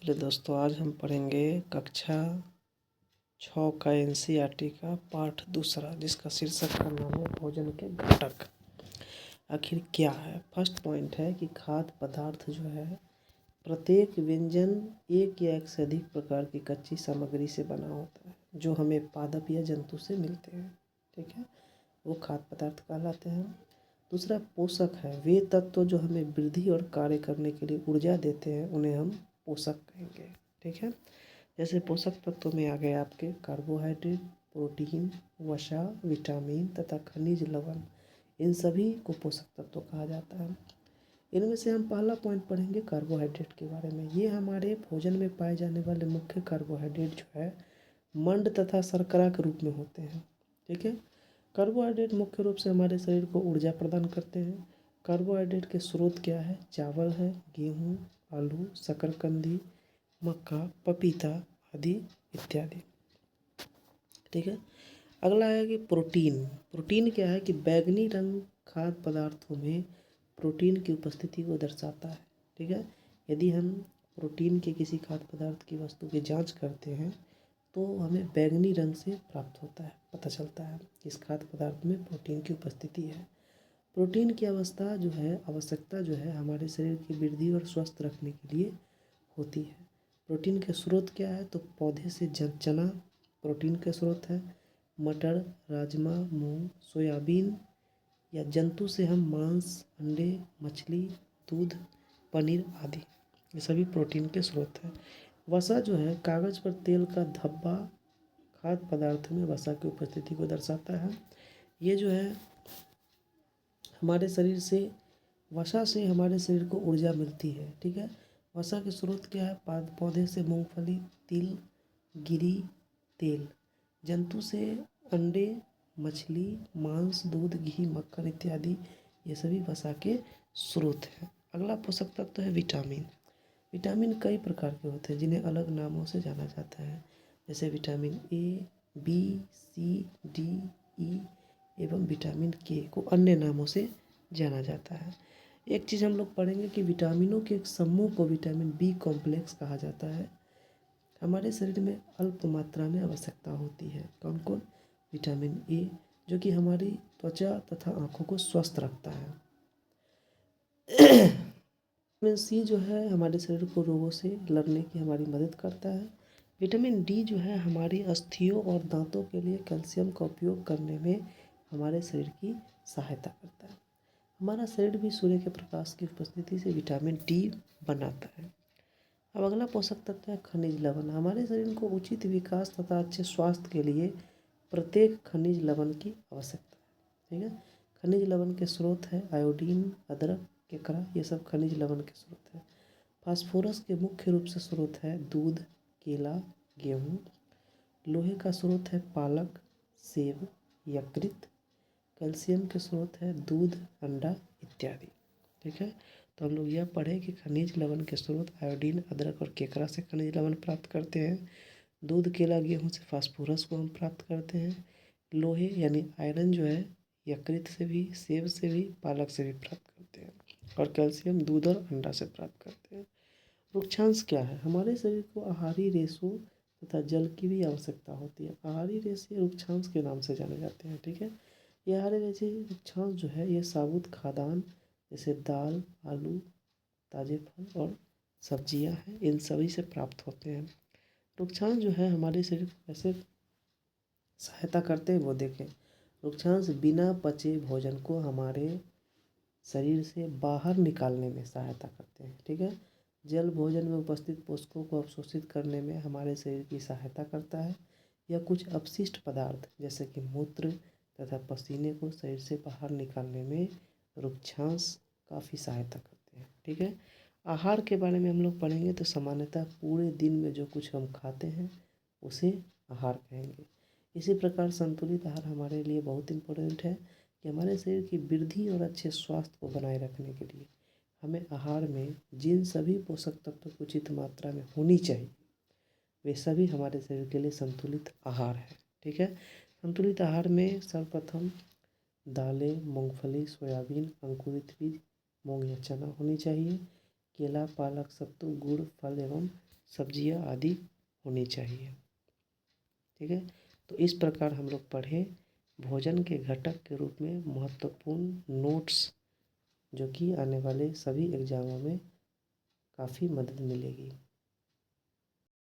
चलिए दोस्तों, आज हम पढ़ेंगे कक्षा 6 का एनसीईआरटी का पाठ दूसरा, जिसका शीर्षक का नाम है भोजन के घटक। आखिर क्या है? फर्स्ट पॉइंट है कि खाद्य पदार्थ जो है, प्रत्येक व्यंजन एक या एक से अधिक प्रकार की कच्ची सामग्री से बना होता है जो हमें पादप या जंतु से मिलते हैं। ठीक है, वो खाद्य पदार्थ कहलाते हैं। दूसरा पोषक है, वे तत्व जो हमें वृद्धि और कार्य करने के लिए ऊर्जा देते हैं, उन्हें हम पोषक कहेंगे। ठीक है, जैसे पोषक तत्वों में आ गए आपके कार्बोहाइड्रेट, प्रोटीन, वसा, विटामिन तथा खनिज लवण। इन सभी को पोषक तत्व कहा जाता है। इनमें से हम पहला पॉइंट पढ़ेंगे कार्बोहाइड्रेट के बारे में। ये हमारे भोजन में पाए जाने वाले मुख्य कार्बोहाइड्रेट जो है मंड तथा शर्करा के रूप में होते हैं। ठीक है, कार्बोहाइड्रेट मुख्य रूप से हमारे शरीर को ऊर्जा प्रदान करते हैं। कार्बोहाइड्रेट के स्रोत क्या है? चावल है, गेहूँ, आलू, शकरकंदी, मक्का, पपीता आदि इत्यादि। ठीक है, अगला है कि प्रोटीन। प्रोटीन क्या है कि बैंगनी रंग खाद्य पदार्थों में प्रोटीन की उपस्थिति को दर्शाता है। ठीक है, यदि हम प्रोटीन के किसी खाद्य पदार्थ की वस्तु की जांच करते हैं तो हमें बैंगनी रंग से प्राप्त होता है, पता चलता है कि इस खाद्य पदार्थ में प्रोटीन की उपस्थिति है। प्रोटीन की आवश्यकता जो है हमारे शरीर की वृद्धि और स्वस्थ रखने के लिए होती है। प्रोटीन के स्रोत क्या है? तो पौधे से चना प्रोटीन के स्रोत है। मटर, राजमा, मूंग, सोयाबीन या जंतु से हम मांस, अंडे, मछली, दूध, पनीर आदि, ये सभी प्रोटीन के स्रोत हैं। वसा जो है कागज पर तेल का धब्बा खाद्य पदार्थ में वसा की उपस्थिति को दर्शाता है। ये जो है हमारे शरीर से वसा से हमारे शरीर को ऊर्जा मिलती है। ठीक है, वसा के स्रोत क्या है? पौधे से मूंगफली, तिल, गिरी, तेल। जंतु से अंडे, मछली, मांस, दूध, घी, मक्खन इत्यादि, ये सभी वसा के स्रोत हैं। अगला पोषक तत्व है विटामिन। विटामिन कई प्रकार के होते हैं जिन्हें अलग नामों से जाना जाता है, जैसे vitamin A, B, C, D, E एवं विटामिन के को अन्य नामों से जाना जाता है। एक चीज़ हम लोग पढ़ेंगे कि विटामिनों के एक समूह को विटामिन बी कॉम्प्लेक्स कहा जाता है। हमारे शरीर में अल्प मात्रा में आवश्यकता होती है। कौन कौन? विटामिन ए, जो कि हमारी त्वचा तथा आँखों को स्वस्थ रखता है। विटामिन सी जो है हमारे शरीर को रोगों से लड़ने की हमारी मदद करता है। विटामिन डी जो है हमारी अस्थियों और दांतों के लिए कैल्शियम का उपयोग करने में हमारे शरीर की सहायता करता है। हमारा शरीर भी सूर्य के प्रकाश की उपस्थिति से विटामिन डी बनाता है। अब अगला पोषक तत्व है खनिज लवण। हमारे शरीर को उचित विकास तथा अच्छे स्वास्थ्य के लिए प्रत्येक खनिज लवण की आवश्यकता है। ठीक है, खनिज लवण के स्रोत है आयोडीन, अदरक, केकड़ा, ये सब खनिज लवण के स्रोत है। फास्फोरस के मुख्य रूप से स्रोत है दूध, केला, गेहूँ। लोहे का स्रोत है पालक, सेब, यकृत। कैल्शियम के स्रोत है दूध, अंडा इत्यादि। ठीक है, तो हम लोग यह पढ़े कि खनिज लवण के स्रोत आयोडीन, अदरक और केकड़ा से खनिज लवण प्राप्त करते हैं। दूध, केला, गेहूँ से फास्फोरस को हम प्राप्त करते हैं। लोहे यानी आयरन जो है यकृत से भी, सेब से भी, पालक से भी प्राप्त करते हैं। और कैल्शियम दूध और अंडा से प्राप्त करते हैं। रुक्षांश क्या है? हमारे शरीर को आहारी रेशों तथा जल की भी आवश्यकता होती है। आहारी रेशे रुक्षांश के नाम से जाने जाते हैं। ठीक है, ये आहारी रेशे रुक्षांश जो है ये साबुत खाद्यान्न जैसे दाल, आलू, ताजे फल और सब्जियां हैं, इन सभी से प्राप्त होते हैं। रुक्षांश जो है हमारे शरीर को कैसे सहायता करते हैं वो देखें। रुक्षांश बिना पचे भोजन को हमारे शरीर से बाहर निकालने में सहायता करते हैं। ठीक है, जल भोजन में उपस्थित पोषकों को अवशोषित करने में हमारे शरीर की सहायता करता है। या कुछ अपशिष्ट पदार्थ जैसे कि मूत्र तथा पसीने को शरीर से बाहर निकालने में रुक्षांश काफ़ी सहायता करते हैं। ठीक है, आहार के बारे में हम लोग पढ़ेंगे तो सामान्यतः पूरे दिन में जो कुछ हम खाते हैं उसे आहार कहेंगे। इसी प्रकार संतुलित आहार हमारे लिए बहुत इम्पोर्टेंट है कि हमारे शरीर की वृद्धि और अच्छे स्वास्थ्य को बनाए रखने के लिए हमें आहार में जिन सभी पोषक तत्वों की उचित मात्रा में होनी चाहिए वे सभी हमारे शरीर के लिए संतुलित आहार है। ठीक है, संतुलित आहार में सर्वप्रथम दालें, मूंगफली, सोयाबीन, अंकुरित बीज, मूंग या चना होनी चाहिए। केला, पालक, सत्तू, गुड़, फल एवं सब्जियां आदि होनी चाहिए। ठीक है, तो इस प्रकार हम लोग पढ़े भोजन के घटक के रूप में महत्वपूर्ण नोट्स, जो कि आने वाले सभी एग्जामों में काफ़ी मदद मिलेगी।